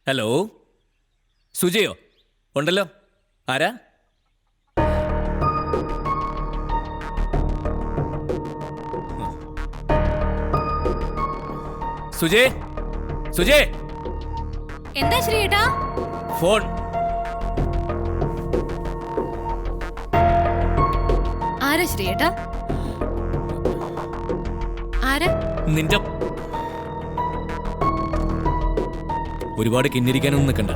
Hello, സുജയോ? ഉണ്ടല്ലോ. ആരാ? സുജേ, സുജേ, എന്താ ശ്രീയേട്ടാ? ഫോൺ. ആരാ ശ്രീയേട്ടാ? ആരാ? നിന്റെ ഒരുപാട് കിന്നിരിക്കാനൊന്നും നിൽക്കണ്ട.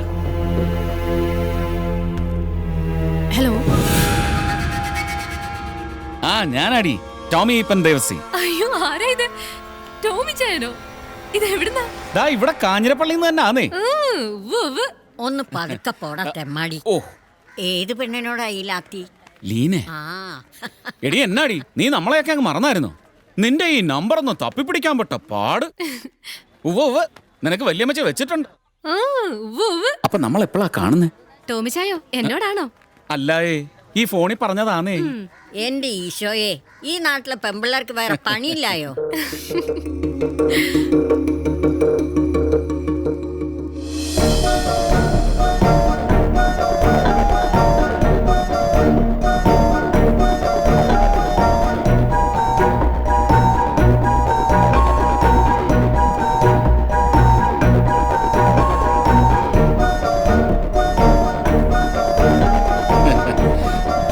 ഹലോ. ആ ഞാനാടി ടോമി ഈപ്പൻ ദേവസി. അയ്യോ, ആരാ ഇത്? ടോമി ചായനോ? ഇത് എവിടുന്നാ? ദാ ഇവിടെ കാഞ്ഞിരപ്പള്ളിന്ന് തന്നെ ആന്നേ. ഒന്ന് പതുക്കെ പോടാ തെമ്മാടി. ഓ, ഏത് പെണ്ണിനോടാ ഈ ലാത്തി? ലീനെ. ആ എടി എന്നാടി നീ നമ്മളെയൊക്കെ അങ്ങ് മറന്നായിരുന്നു? നിന്റെ ഈ നമ്പർ ഒന്ന് തപ്പിപ്പിടിക്കാൻ പെട്ട പാട്. ഉവ്വ് നിനക്ക് വല്യമ്മച്ച വെച്ചിട്ടുണ്ട്. അപ്പൊ നമ്മൾ എപ്പോഴാ കാണുന്നേ? ടോമി ചായോ എന്നോടാണോ? അല്ലായേ, ഈ ഫോണിൽ പറഞ്ഞതാന്നേ. എന്റെ ഈശോയെ, ഈ നാട്ടിലെ പെമ്പിള്ളേർക്ക് വേറെ പണിയില്ലായോ?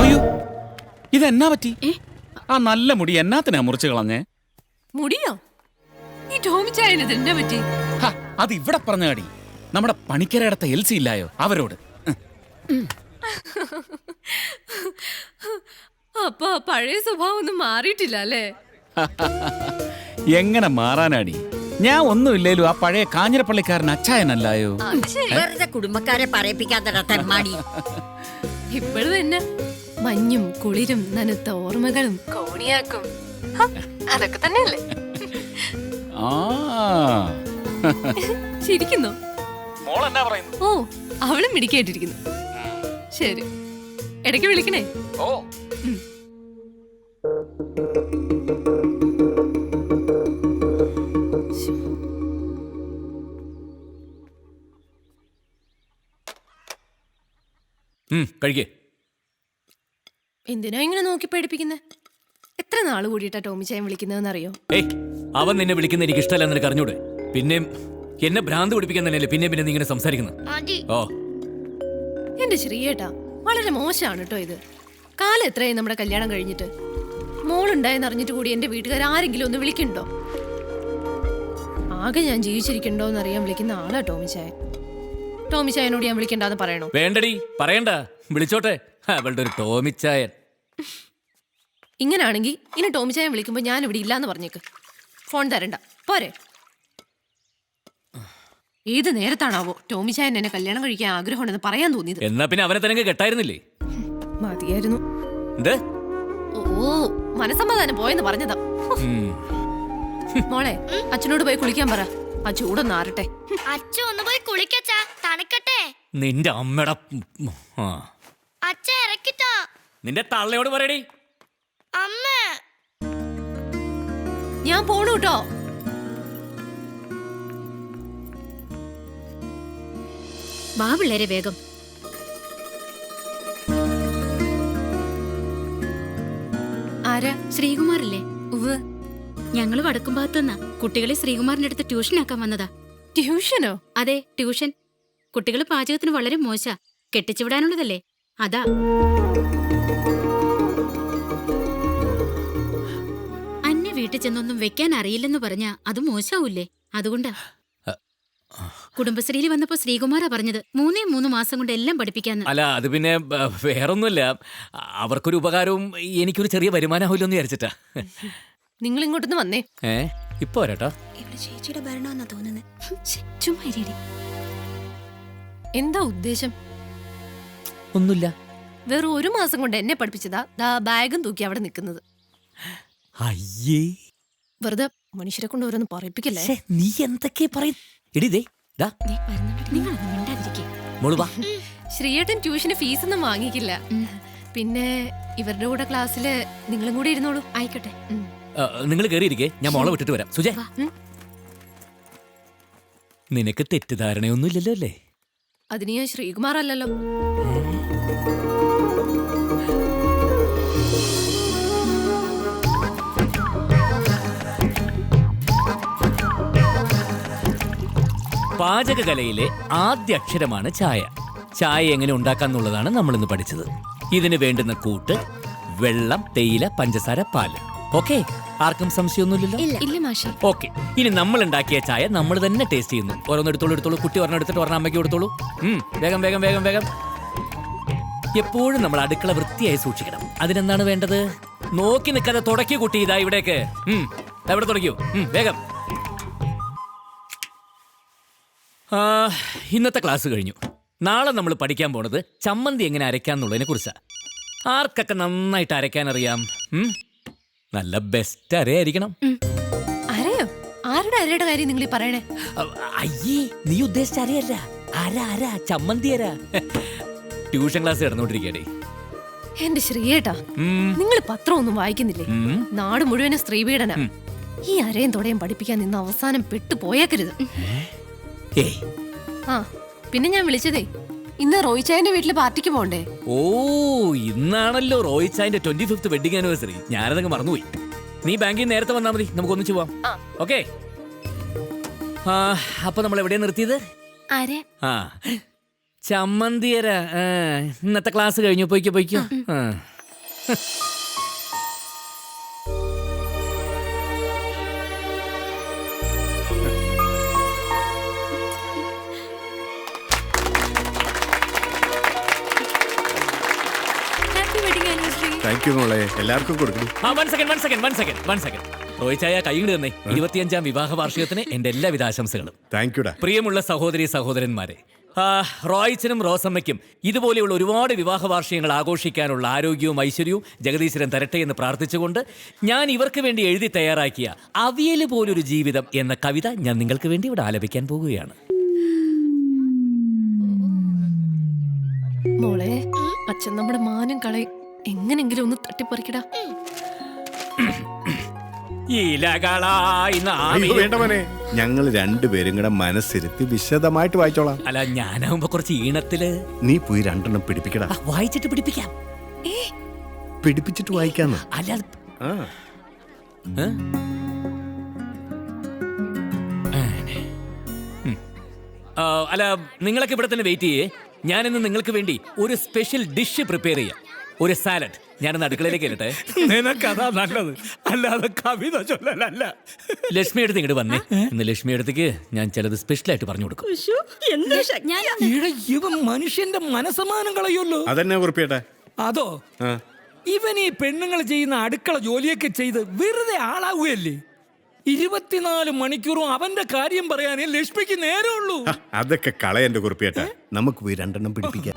അയ്യോ, ഇതെന്നാ പറ്റി? ആ നല്ല മുടി എന്നാത്തിനാ മുറിച്ച് കളഞ്ഞേ? മുടിയോ? ഈ ടോമി ചായന് ഇതെന്നാ പറ്റി? ഹ, അത് ഇവിടെ പറഞ്ഞാടി. നമ്മുടെ പണിക്കരടത്ത എൽസി ഇല്ലായോ, അവരോട്. അപ്പൊ പഴയ സ്വഭാവം ഒന്നും മാറിയിട്ടില്ല അല്ലേ? എങ്ങനെ മാറാനാടി? ഞാൻ ഒന്നുമില്ലേലും ആ പഴയ കാഞ്ഞിരപ്പള്ളിക്കാരൻ അച്ചായനല്ലായോ? അത് ശരി. വെറുതെ കുടുംബക്കാരെ പറയിപ്പിക്കാത്തടാ തെമ്മാടി. ഇപ്പോഴും തന്നെ മഞ്ഞും കുളിരും നനുത്ത ഓർമ്മകളും കോണിയാക്കും. അതൊക്കെ തന്നെയല്ലേ? ആ ചിരിക്കുന്നു. മോളെന്നാ പറയുന്നു? ഓ, അവളും മിടിക്കായിട്ടിരിക്കുന്നു. ശരി, ഇടയ്ക്ക് വിളിക്കണേ. ഓ, കഴിക്കേ. എന്തിനാ ഇങ്ങനെ നോക്കി പേടിപ്പിക്കുന്നേ? എത്ര നാള് കൂടിയിട്ടാ ടോമി ചായൻ വിളിക്കുന്നതെന്നറിയോ? ഏയ്, അവൻ നിന്നെ വിളിക്കുന്ന എനിക്ക് ഇഷ്ടമല്ല, നിനക്ക് അറിഞ്ഞൂടെ? പിന്നെ എന്നെ ഭ്രാന്ത് പിടിപ്പിക്കാൻ തന്നെയല്ലേ പിന്നെ പിന്നെ നീ ഇങ്ങനെ സംസാരിക്കുന്നത്? ഓ, എന്റെ ശ്രീയേട്ടാ, വളരെ മോശമാണ് കേട്ടോ ഇത്. കാലം എത്രയായി നമ്മുടെ കല്യാണം കഴിഞ്ഞിട്ട്? മോളുണ്ടായെന്ന് അറിഞ്ഞിട്ട് കൂടി എന്റെ വീട്ടുകാർ ആരെങ്കിലും ഒന്ന് വിളിക്കണ്ടോ? ആകെ ഞാൻ ജീവിച്ചിരിക്കണ്ടോന്ന് അറിയാൻ വിളിക്കുന്ന ആളാ ടോമി ചായൻ. ടോമി ചായനോട് ഞാൻ വിളിക്കണ്ടെന്ന് പറയണോ? വേണ്ടടി, പറയണ്ട, വിളിച്ചോട്ടെ. അവളുടെ ഒരു ടോമിച്ചായൻ. ഇങ്ങനാണെങ്കിൽ ഇനി ടോമി ചായൻ വിളിക്കുമ്പോ ഞാൻ ഇവിടെ ഇല്ലാന്ന് പറഞ്ഞേക്ക്. ഫോൺ തരണ്ട, പോരെ? ഏത് നേരത്താണാവോ ടോമി ചായൻ എന്നെ കല്യാണം കഴിക്കാൻ ആഗ്രഹമുണ്ടെന്ന് പറയാൻ തോന്നിയത്? എന്നാ പിന്നെ അവനെ തന്നെ കെട്ടായിരുന്നില്ലേ? മതിയായിരുന്നു. എന്ത്? ഓ, മനസമാധാനം പോയെന്ന് പറഞ്ഞതാ. മോളെ, അച്ഛനോട് പോയി കുളിക്കാൻ പറ. ആ ചൂടൊന്ന് ആറട്ടെ. അച്ഛ ഒന്ന് പോയി കുളിക്കച്ചാ, തണുക്കട്ടെ. നിന്റെ അമ്മയുടെ അച്ഛ ഇറക്കിട്ടോ. നിന്റെ തള്ളയോട് പറയടി. അമ്മ ഞാൻ പോണു കേട്ടോ. വാ പിള്ളേരെ വേഗം. ആരാ? ശ്രീകുമാറില്ലേ? ഉവ്വ്. ഞങ്ങള് വടക്കും ഭാഗത്തുനിന്നാ. കുട്ടികളെ ശ്രീകുമാറിന്റെ അടുത്ത് ട്യൂഷനാക്കാൻ വന്നതാ. ട്യൂഷനോ? അതെ, ട്യൂഷൻ. കുട്ടികൾ പാചകത്തിന് വളരെ മോശ. കെട്ടിച്ചുവിടാനുള്ളതല്ലേ, അതാ. അന്നെ വീട്ടിൽ ചെന്നൊന്നും വെക്കാൻ അറിയില്ലെന്ന് പറഞ്ഞാ അത് മോശാവൂലേ? അതുകൊണ്ടാ. കുടുംബശ്രീയിൽ വന്നപ്പോ ശ്രീകുമാറാ പറഞ്ഞത് 3 മാസം കൊണ്ട് എല്ലാം പഠിപ്പിക്കാന്ന്. അല്ല, അത് പിന്നെ വേറൊന്നുമില്ല, അവർക്കൊരു ഉപകാരവും എനിക്കൊരു ചെറിയ വരുമാനമാവില്ലെന്ന് വിചാരിച്ചിട്ടാ. നിങ്ങൾ ഇങ്ങോട്ടൊന്ന് വന്നേ. ഇപ്പൊ വരാട്ടോ. ഇവിടെ ചേച്ചിയുടെ ഭരണമെന്നാ തോന്നുന്നത്. എന്താ ഉദ്ദേശം? ഒന്നുമില്ല. വെറും 1 മാസം കൊണ്ട് എന്നെ പഠിപ്പിച്ചതാ ദാ ബാഗും തൂക്കി അവിടെ നിൽക്കുന്നത്. അയ്യേ, വെറുതെ മനുഷ്യരെ കൊണ്ട് ഓരോന്ന് പറയിപ്പിക്കല്ലേ. നീ എന്തൊക്കെ പറയും? എടി ദേ, ദാ, നിങ്ങളൊന്നും മിണ്ടാതിരിക്കേ. മോള് വാ. ശ്രീയേട്ടൻ ട്യൂഷന് ഫീസൊന്നും വാങ്ങിക്കില്ല. പിന്നെ ഇവരുടെ കൂടെ ക്ലാസ്സില് നിങ്ങളും കൂടെ ഇരുന്നോളൂ. ആയിക്കോട്ടെ. നിങ്ങൾ കയറിയിരിക്കേ, ഞാൻ മോളെ വിട്ടിട്ട് വരാം. സുജയ്, നിനക്ക് തെറ്റിദ്ധാരണയൊന്നുമില്ലല്ലോ അല്ലേ? അതിന് ഞാൻ ശ്രീകുമാർ അല്ലല്ലോ. പാചകകലയിലെ ആദ്യ അക്ഷരമാണ് ചായ. ചായ എങ്ങനെ ഉണ്ടാക്കാന്നുള്ളതാണ് നമ്മൾ ഇന്ന് പഠിച്ചത്. ഇതിന് വേണ്ടുന്ന കൂട്ട്: വെള്ളം, തേയില, പഞ്ചസാര, പാല്. ഓക്കെ, ആർക്കും സംശയമൊന്നുമില്ലല്ലോ? ഇല്ല മാഷേ. ഓക്കെ, ഇനി നമ്മൾ ഉണ്ടാക്കിയ ചായ നമ്മൾ തന്നെ ടേസ്റ്റ് ചെയ്യുന്നു. ഓരോന്നെടുത്തോളൂ. കുട്ടി ഒരെണ്ണം എടുത്തിട്ട് ഒരെണ്ണം അമ്മയ്ക്ക് കൊടുത്തോളൂ. വേഗം വേഗം വേഗം വേഗം. എപ്പോഴും നമ്മൾ അടുക്കള വൃത്തിയായി സൂക്ഷിക്കണം. അതിനെന്താണ് വേണ്ടത്? നോക്കി നിൽക്കാതെ തുടക്കി കുട്ടി. ഇതാ ഇവിടേക്ക്. ഇവിടെ തുടങ്ങിയോ? വേഗം. ഇന്നത്തെ ക്ലാസ് കഴിഞ്ഞു. നാളെ നമ്മൾ പഠിക്കാൻ പോണത് ചമ്മന്തി എങ്ങനെ അരയ്ക്കാന്നുള്ളതിനെ കുറിച്ചാ. ആർക്കൊക്കെ നന്നായിട്ട് അരയ്ക്കാൻ അറിയാം? നല്ല ബെസ്റ്റ് അരയായിരിക്കണം. അരയോ? ആരുടെ അരയുടെ കാര്യം നിങ്ങൾ ഈ പറയണേ? അയ്യേ, നീ ഉദ്ദേശിച്ച അരയല്ല. അര ചമ്മന്തി അര. ട്യൂഷൻ ക്ലാസ് കിടന്നോണ്ടിരിക്കടേ. എന്റെ ശ്രീയേട്ടാ, നിങ്ങൾ പത്രം ഒന്നും വായിക്കുന്നില്ലേ? നാട് മുഴുവനും സ്ത്രീപീഡന. ഈ അരയും തുടയും പഠിപ്പിക്കാൻ നിന്ന് അവസാനം പെട്ടുപോയേക്കരുത്. ആ, പിന്നെ ഞാൻ വിളിച്ചതേ, ഇന്ന് റോയിച്ചായന്റെ വീട്ടില് പാർട്ടിക്ക് പോണ്ടേ? ഓ, ഇന്നാണല്ലോ റോയിച്ചായന്റെ 25th വെഡിങ് ആനിവേഴ്സറി. ഞാനതങ്ങ് മറന്നുപോയി. നീ ബാങ്കിൽ നേരത്തെ വന്നാൽ മതി, നമുക്ക് ഒന്നിച്ചു പോവാം. ഓക്കെ. അപ്പൊ നമ്മൾ എവിടെയാ നിർത്തിയത്? ചമ്മന്തിയര. ഇന്നത്തെ ക്ലാസ് കഴിഞ്ഞു. പോയിക്കോ. എല്ലാവർക്കും കൊടുക്കണം. റോയിച്ചായ കൈകൊണ്ട് തന്നെ 25ാം വിവാഹ വാർഷികത്തിന് എന്റെ എല്ലാവിധ ആശംസകളും. പ്രിയമുള്ള സഹോദരി സഹോദരന്മാരെ, റോയിച്ചനും റോസമ്മയ്ക്കും ഇതുപോലെയുള്ള ഒരുപാട് വിവാഹ വാർഷികങ്ങൾ ആഘോഷിക്കാനുള്ള ആരോഗ്യവും ഐശ്വര്യവും ജഗദീശ്വരൻ തരട്ടെ എന്ന് പ്രാർത്ഥിച്ചുകൊണ്ട് ഞാൻ ഇവർക്ക് വേണ്ടി എഴുതി തയ്യാറാക്കിയ അവിയല് പോലൊരു ജീവിതം എന്ന കവിത ഞാൻ നിങ്ങൾക്ക് വേണ്ടി ഇവിടെ ആലപിക്കാൻ പോകുകയാണ്. മോളെ, അച്ഛൻ നമ്മുടെ മാനം കളയും. എങ്ങനെങ്കിലും ഒന്ന് തട്ടിപ്പറിക്കടാ. വേണ്ടവനെ, ഞങ്ങൾ രണ്ടുപേരും കൂടെ മനസ്സിരുത്തി വിശദമായിട്ട് വായിച്ചോളാം. അല്ല, ഞാനാവുമ്പോ കുറച്ച് ഈണത്തില്. നീ പോയി 2 പിടിപ്പിക്കടാ. വായിച്ചിട്ട് പിടിപ്പിക്കാം. പിടിപ്പിച്ചിട്ട് വായിക്കാന്ന്. അല്ല, അല്ല, നിങ്ങളൊക്കെ ഇവിടെ തന്നെ വെയിറ്റ് ചെയ്യേ. ഞാനിന്ന് നിങ്ങൾക്ക് വേണ്ടി ഒരു സ്പെഷ്യൽ ഡിഷ് പ്രിപ്പയർ ചെയ്യാം. ഒരു സാലഡ്. ഞാനൊന്ന് അടുക്കളയിലേക്ക് കേട്ടെ. നിനക്കതാ നല്ലത്, അല്ലാതെ കവിത ചൊല്ലലല്ല. ലക്ഷ്മി എടുത്ത് ഇങ്ങോട്ട് വന്നേ. ഇന്ന് ലക്ഷ്മി എടുത്തേക്ക് ഞാൻ ചിലത് സ്പെഷ്യലായിട്ട് പറഞ്ഞു കൊടുക്കും. ഇവൻ മനുഷ്യന്റെ മനസ്സമാനം കളയുമല്ലോ. അതെന്നെ കുറിപ്പിയട്ടെ. അതോ, ഇവൻ ഈ പെണ്ണുങ്ങൾ ചെയ്യുന്ന അടുക്കള ജോലിയൊക്കെ ചെയ്ത് വെറുതെ ആളാവുകയല്ലേ? 24 മണിക്കൂറും അവന്റെ കാര്യം പറയാനേ ലക്ഷ്മിക്ക് നേരമുള്ളൂ. അതൊക്കെ കളയന്റെ കുറിപ്പിയട്ടെ. നമുക്ക് പോയി 2 പിടിപ്പിക്കാം.